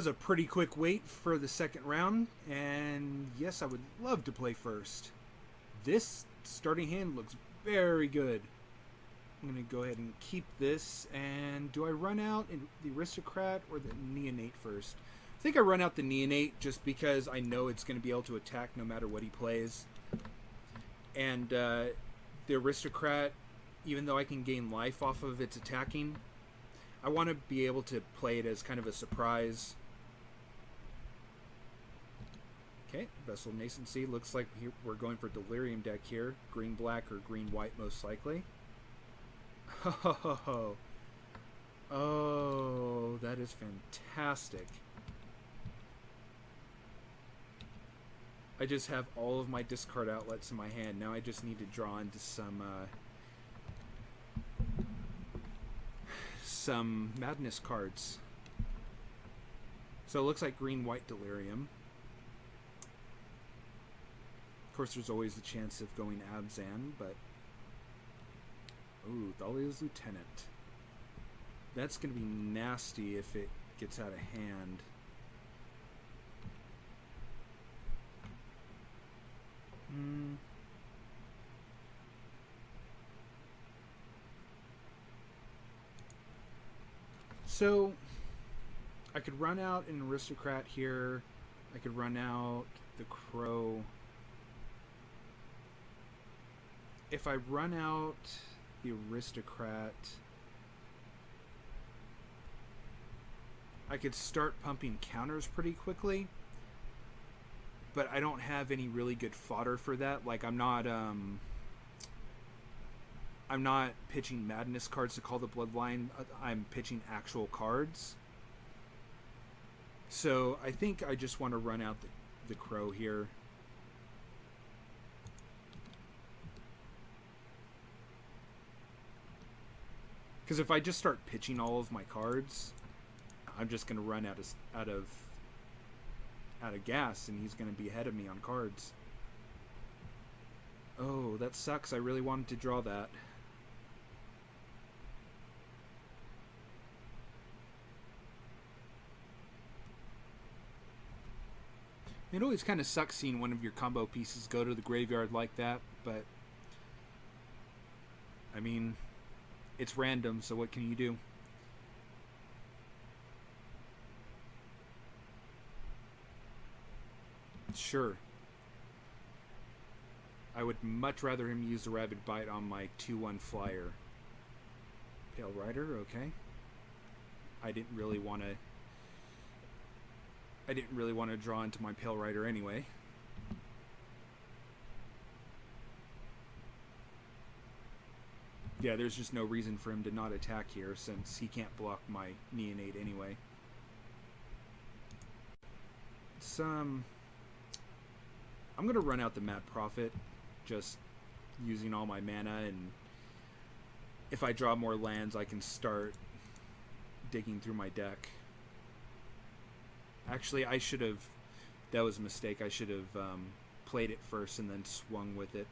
was a pretty quick wait for the second round, and yes, I would love to play first. This starting hand looks very good. I'm going to go ahead and keep this, and do I run out in the Aristocrat or the Neonate first? I think I run out the Neonate just because I know it's going to be able to attack no matter what he plays. And the Aristocrat, even though I can gain life off of its attacking, I want to be able to play it as kind of a surprise. Okay, Vessel Nascency. Looks like we're going for Delirium deck here. Green-black or green-white most likely. Oh, oh, that is fantastic. I just have all of my discard outlets in my hand. Now I just need to draw into some Madness cards. So it looks like green-white Delirium. Of course, there's always the chance of going Abzan, but... Ooh, Thalia's Lieutenant. That's going to be nasty if it gets out of hand. So, I could run out an Aristocrat here. I could run out the Crow. If I run out the Aristocrat, I could start pumping counters pretty quickly, but I don't have any really good fodder for that. Like, I'm not pitching Madness cards to call the Bloodline. I'm pitching actual cards. So I think I just want to run out the Crow here. Because if I just start pitching all of my cards, I'm just going to run out of gas, and he's going to be ahead of me on cards. Oh, that sucks. I really wanted to draw that. It always kind of sucks seeing one of your combo pieces go to the graveyard like that, but I mean, it's random, so what can you do? Sure. I would much rather him use the Rabid Bite on my 2/1 flyer. Pale Rider, okay. I didn't really want to draw into my Pale Rider anyway. Yeah, there's just no reason for him to not attack here since he can't block my Neonate anyway. I'm going to run out the Mad Prophet, just using all my mana, and if I draw more lands, I can start digging through my deck. Actually, that was a mistake. I should have played it first and then swung with it.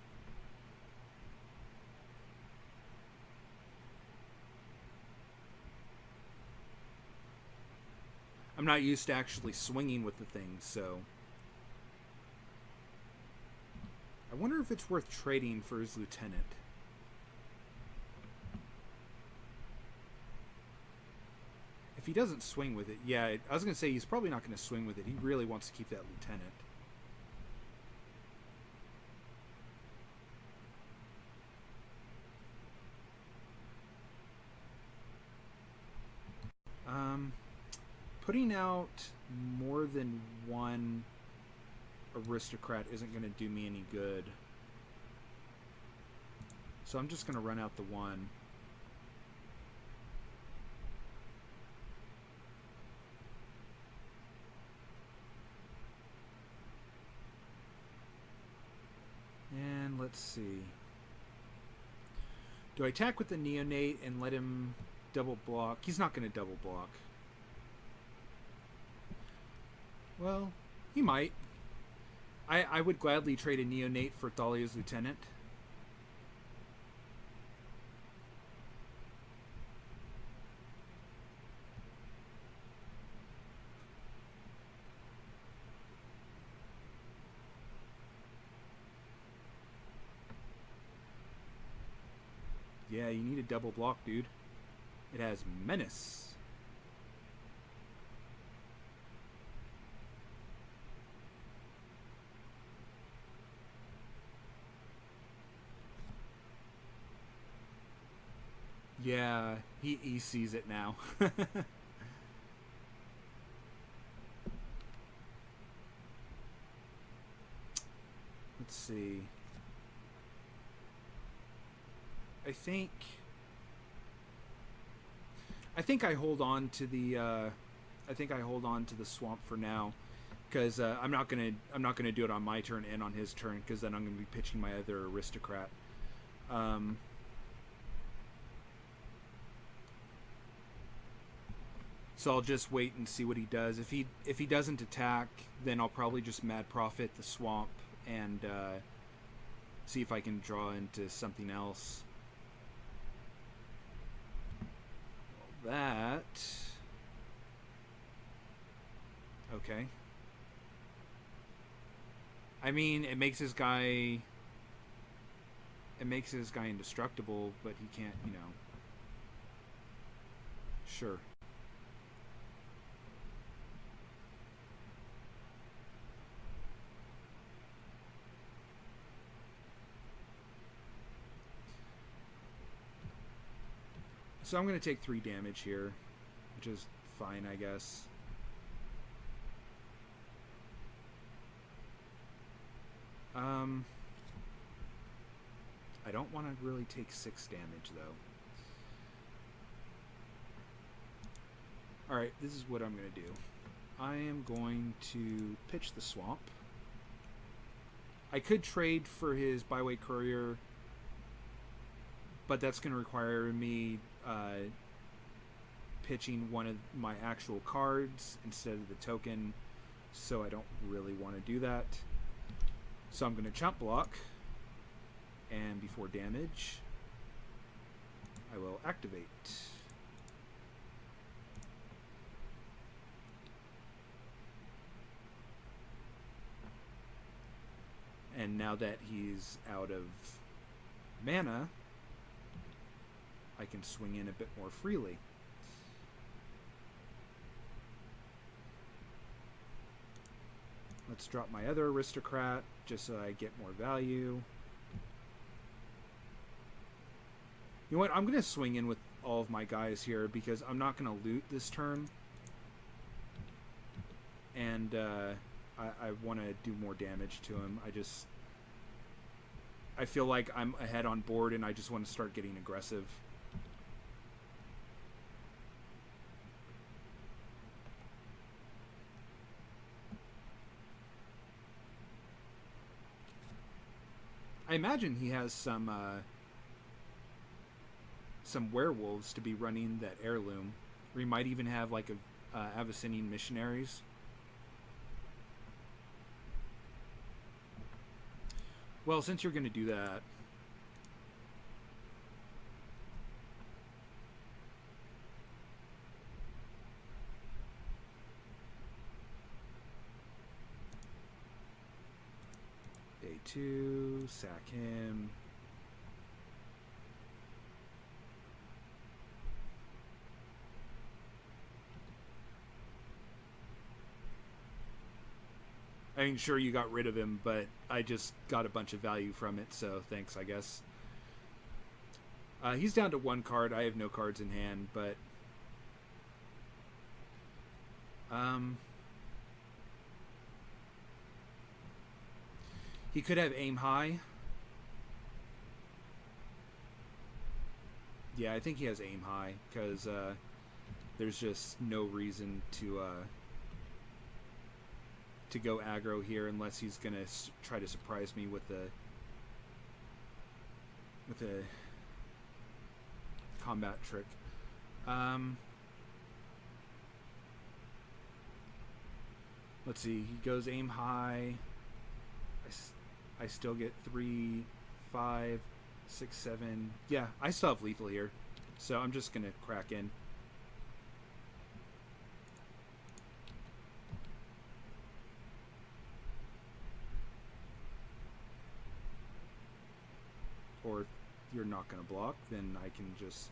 I'm not used to actually swinging with the thing, so... I wonder if it's worth trading for his Lieutenant. If he doesn't swing with it, yeah, I was going to say he's probably not going to swing with it. He really wants to keep that Lieutenant. Putting out more than one Aristocrat isn't going to do me any good. So I'm just going to run out the one. And let's see. Do I attack with the Neonate and let him double block? He's not going to double block. Well, he might. I would gladly trade a Neonate for Thalia's Lieutenant. Yeah, you need a double block, dude. It has Menace. Yeah, he sees it now. Let's see. I think I hold on to the swamp for now, because I'm not gonna do it on my turn and on his turn, because then I'm gonna be pitching my other aristocrat. So I'll just wait and see what he does. If he doesn't attack, then I'll probably just mad prophet the swamp and see if I can draw into something else. Well, that okay. I mean, it makes his guy indestructible, but he can't, Sure. So I'm going to take 3 damage here, which is fine, I guess. I don't want to really take 6 damage, though. Alright, this is what I'm going to do. I am going to pitch the swamp. I could trade for his byway courier, but that's going to require me pitching one of my actual cards instead of the token, so I don't really want to do that. So I'm going to chump block, and before damage, I will activate. And now that he's out of mana, I can swing in a bit more freely. Let's drop my other aristocrat just so I get more value. You know what? I'm going to swing in with all of my guys here because I'm not going to loot this turn. And I want to do more damage to him. I feel like I'm ahead on board and I just want to start getting aggressive. I imagine he has some werewolves to be running that heirloom. Or he might even have like a Abyssinian missionaries. Well, since you're going to do that, day 2, sack him. I mean, sure, you got rid of him, but I just got a bunch of value from it, so thanks, I guess. He's down to 1 card. I have no cards in hand, but he could have aim high. Yeah, I think he has aim high, because there's just no reason to go aggro here unless he's gonna try to surprise me with a combat trick. Let's see. He goes aim high. I still get 3, 5, 6, 7. Yeah, I still have lethal here, so I'm just gonna crack in. Or you're not going to block, then I can just...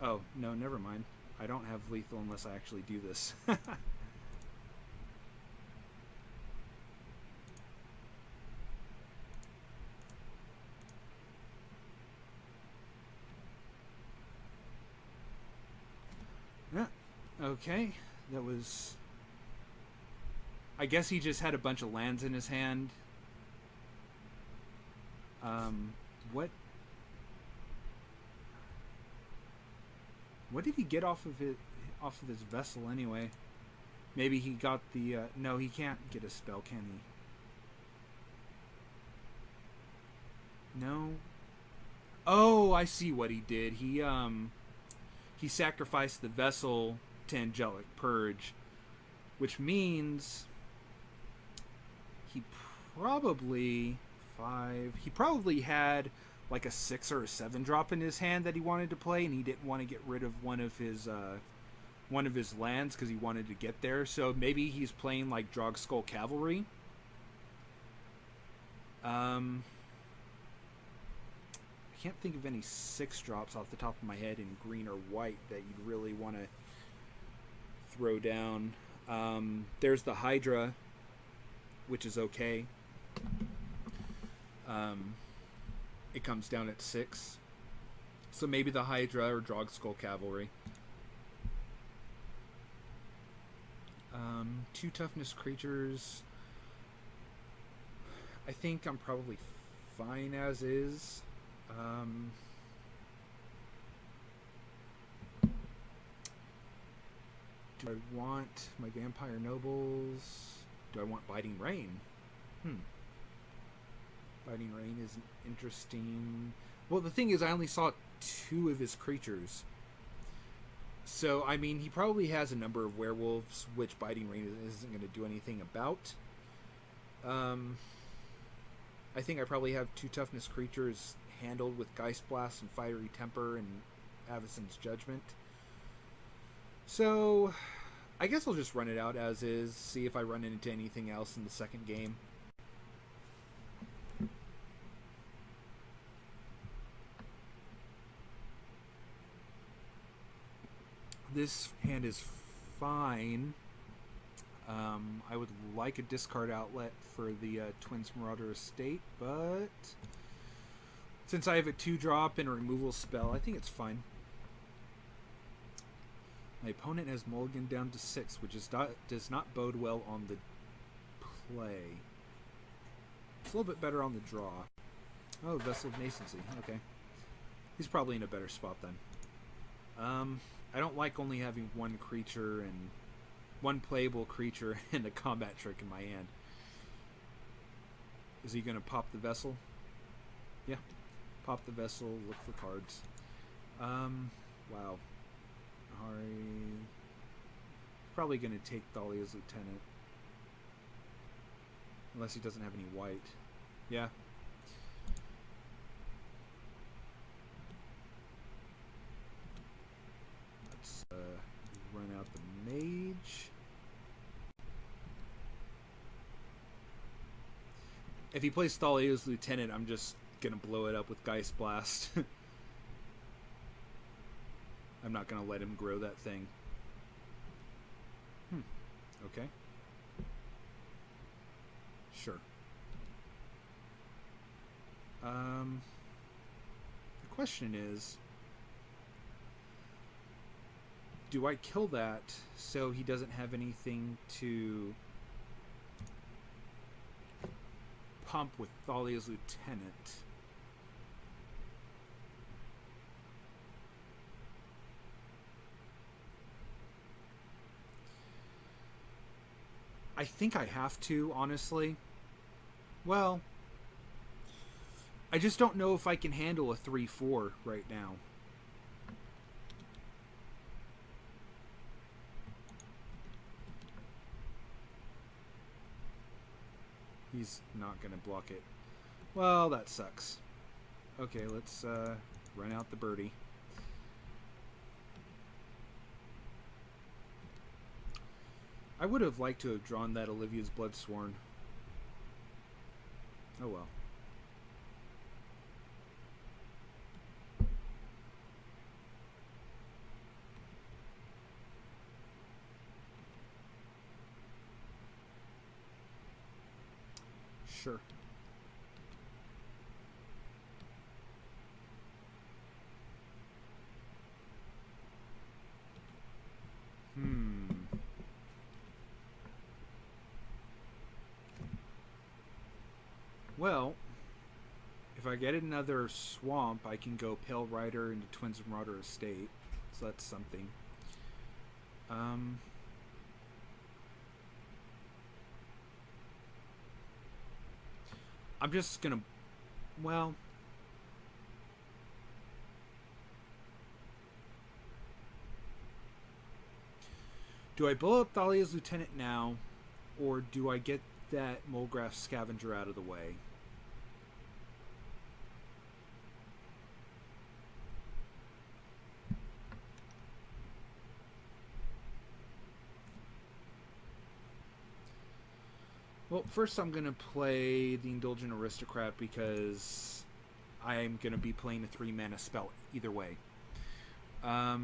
Oh, no, never mind. I don't have lethal unless I actually do this. Yeah, okay. That was... I guess he just had a bunch of lands in his hand. What did he get off of his vessel anyway? Maybe he got the no, he can't get a spell, can he? No. Oh, I see what he did. He sacrificed the vessel to Angelic Purge, which means he probably had like a 6 or a 7 drop in his hand that he wanted to play, and he didn't want to get rid of one of his lands because he wanted to get there. So maybe he's playing like Drogskull Cavalry. I can't think of any 6 drops off the top of my head in green or white that you'd really want to throw down. There's the Hydra, which is okay. It comes down at 6. So maybe the Hydra or Drogskull Cavalry. 2 toughness creatures. I think I'm probably fine as is. Do I want my Vampire Nobles? Do I want Biting Rain? Biting Rain is interesting. Well, the thing is, I only saw 2 of his creatures. So, I mean, he probably has a number of werewolves, which Biting Rain isn't going to do anything about. I think I probably have 2 toughness creatures handled with Geist Blast and Fiery Temper and Avacyn's Judgment. So, I guess I'll just run it out as is, see if I run into anything else in the second game. This hand is fine. I would like a discard outlet for the Twins Marauder Estate, but since I have a 2-drop and a removal spell, I think it's fine. My opponent has mulligan down to 6, which does not bode well on the play. It's a little bit better on the draw. Oh, Vessel of Nascency. Okay. He's probably in a better spot then. I don't like only having one creature and one playable creature and a combat trick in my hand. Is he going to pop the vessel? Yeah. Pop the vessel, look for cards. Wow. Probably going to take Thalia's Lieutenant. Unless he doesn't have any white. Yeah. Let's run out the mage. If he plays Thalia's Lieutenant, I'm just going to blow it up with Geist Blast. I'm not going to let him grow that thing. Okay. Sure. The question is, do I kill that so he doesn't have anything to pump with Thalia's Lieutenant? I think I have to, honestly. Well, I just don't know if I can handle a 3-4 right now. He's not going to block it. Well, that sucks. Okay, let's run out the birdie. I would have liked to have drawn that Olivia's Bloodsworn. Oh well. Sure. Well, if I get another swamp, I can go Pale Rider into Twins of Marauder Estate. So that's something. Um, I'm just gonna. Well, do I blow up Thalia's Lieutenant now, or do I get that Mulgraf Scavenger out of the way? Well, first I'm going to play the Indulgent Aristocrat because I'm going to be playing a 3-mana spell either way. I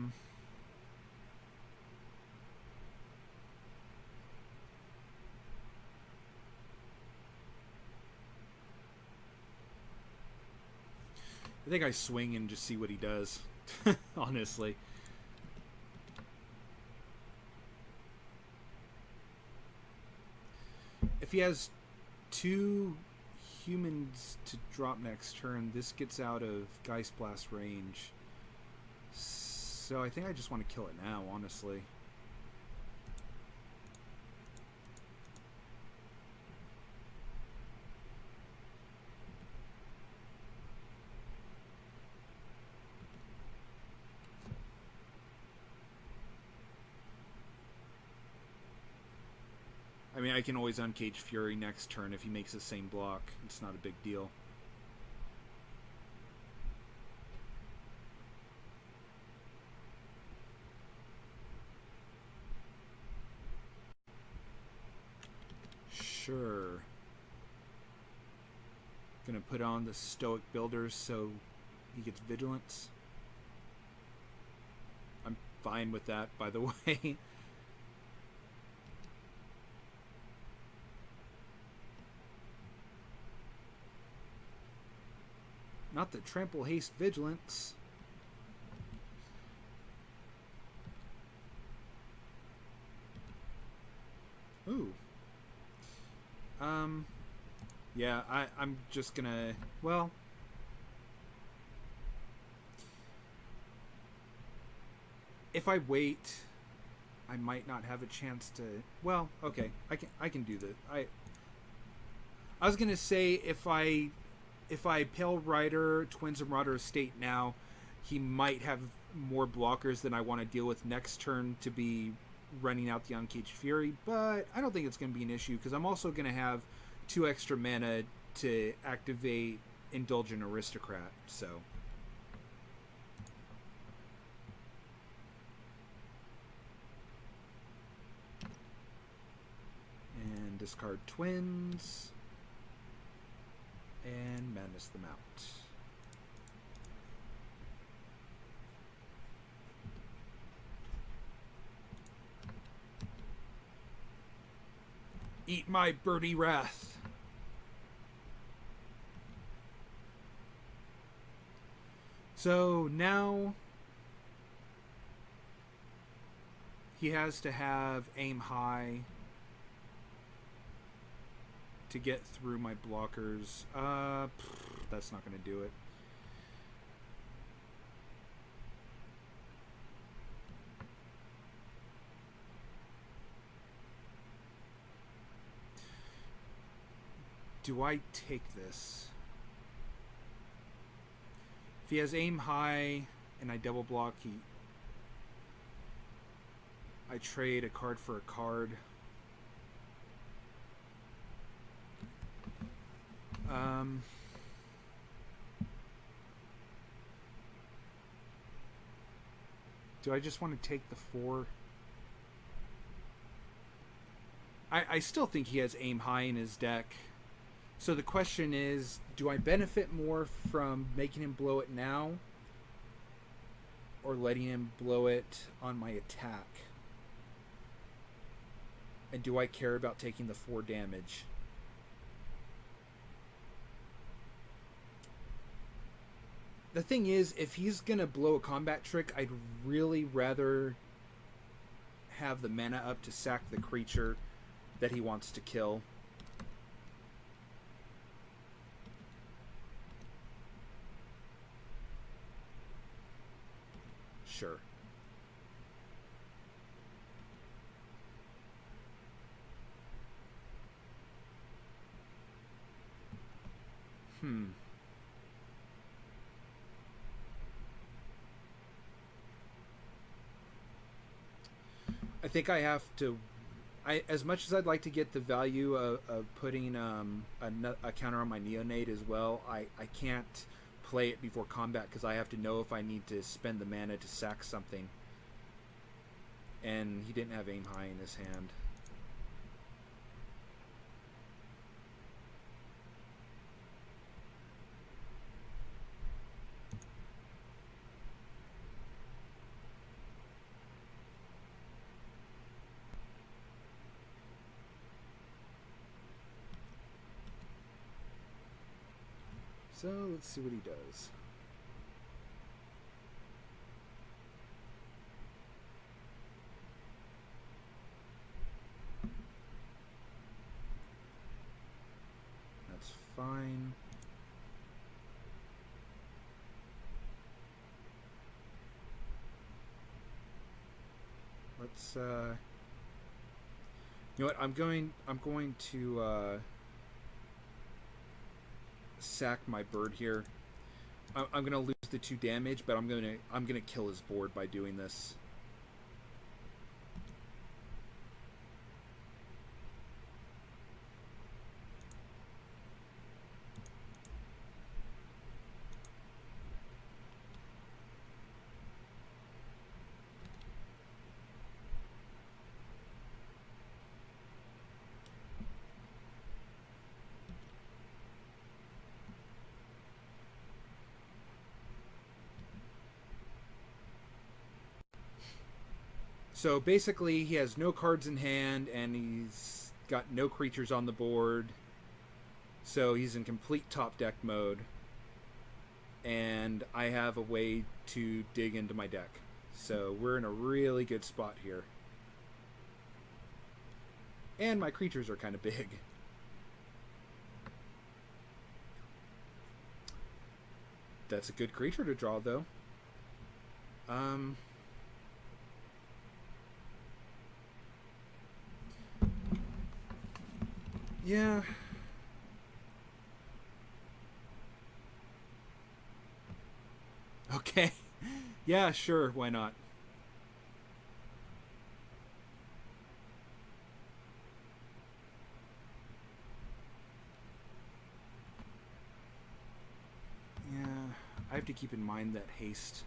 think I swing and just see what he does, honestly. If he has 2 humans to drop next turn, this gets out of Geist Blast range. So I think I just want to kill it now, honestly. I mean, I can always Uncage Fury next turn if he makes the same block. It's not a big deal. Sure. Gonna put on the Stoic Builders so he gets Vigilance. I'm fine with that, by the way. Not the Trample Haste Vigilance. Ooh. Yeah, I'm just gonna... Well... If I wait, I might not have a chance to... Well, okay. I can do this. I was gonna say if I Pale Rider Twins of Marauder Estate now, he might have more blockers than I want to deal with next turn to be running out the Uncaged Fury, but I don't think it's going to be an issue because I'm also going to have 2 extra mana to activate Indulgent Aristocrat, so... And discard Twins... and Madness them out. Eat my birdie wrath. So now he has to have aim high to get through my blockers. That's not going to do it. Do I take this? If he has aim high and I double block, I trade a card for a card. Do I just want to take the 4? I still think he has aim high in his deck. So the question is, do I benefit more from making him blow it now or letting him blow it on my attack? And do I care about taking the 4 damage? The thing is, if he's gonna blow a combat trick, I'd really rather have the mana up to sack the creature that he wants to kill. Sure. I think I have to. As much as I'd like to get the value of putting a counter on my Neonate as well, I can't play it before combat because I have to know if I need to spend the mana to sack something. And he didn't have aim high in his hand. So let's see what he does. That's fine. Let's you know what, I'm going to sack my bird here. I'm gonna lose the 2 damage, but I'm gonna kill his board by doing this. So basically, he has no cards in hand, and he's got no creatures on the board. So he's in complete top deck mode. And I have a way to dig into my deck. So we're in a really good spot here. And my creatures are kind of big. That's a good creature to draw, though. Yeah. Okay. Yeah, sure. Why not? Yeah. I have to keep in mind that haste.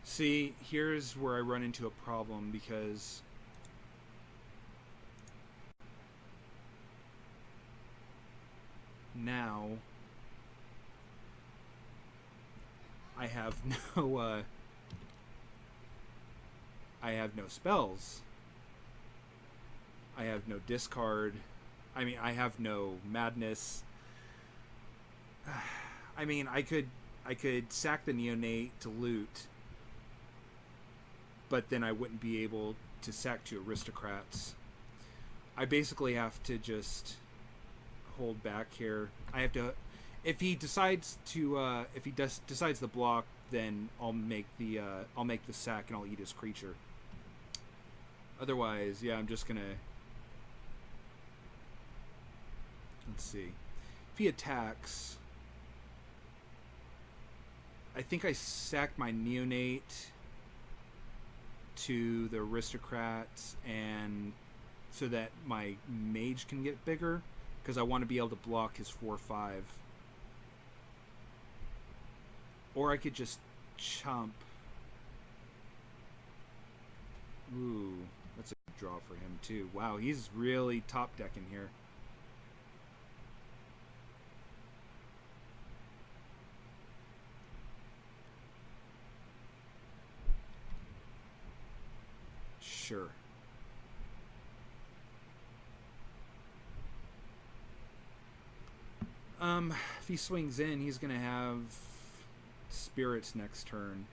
See, here's where I run into a problem because now I have no I have no spells. I have no discard. I mean, I have no madness. I mean, I could sack the Neonate to loot, but then I wouldn't be able to sack 2 aristocrats. I basically have to just hold back here. I have to, if he decides to, decides to block, then I'll make the sack and I'll eat his creature. Otherwise, yeah, I'm just gonna. Let's see. If he attacks, I think I sack my Neonate to the aristocrats, and so that my mage can get bigger, because I want to be able to block his 4/5. Or I could just chump. Ooh, that's a good draw for him too. Wow, he's really top decking here. Sure. If he swings in, he's going to have spirits next turn.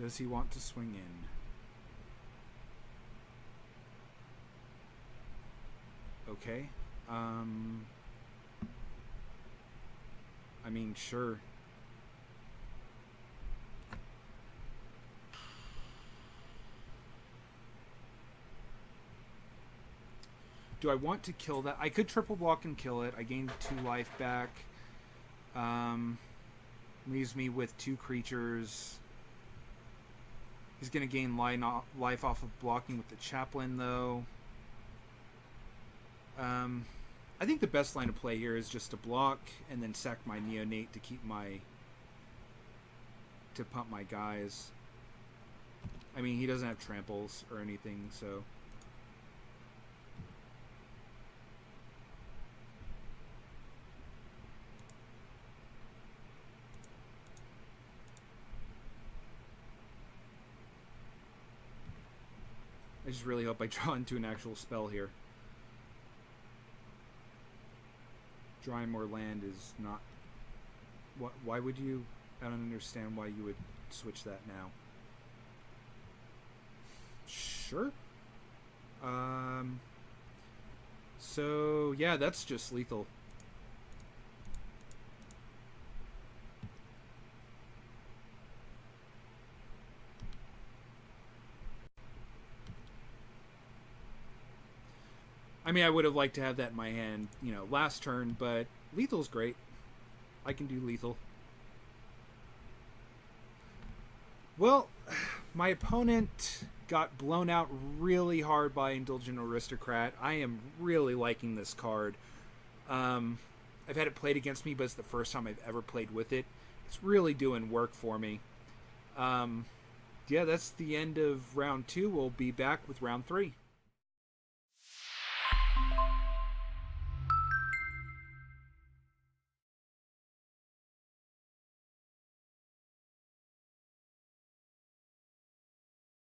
Does he want to swing in? Okay. I mean, sure. Do I want to kill that? I could triple block and kill it. I gained 2 life back. Leaves me with 2 creatures. He's going to gain life off of blocking with the chaplain, though. I think the best line of play here is just to block and then sack my neonate to keep to pump my guys. I mean, he doesn't have tramples or anything, so... I just really hope I draw into an actual spell here. Drawing more land is not... Why would you... I don't understand why you would switch that now. Sure. So, yeah, that's just lethal. I mean, I would have liked to have that in my hand, you know, last turn, but lethal's great. I can do lethal. Well, my opponent got blown out really hard by Indulgent Aristocrat. I am really liking this card. I've had it played against me, but it's the first time I've ever played with it. It's really doing work for me. Yeah, that's the end of round 2. We'll be back with round 3.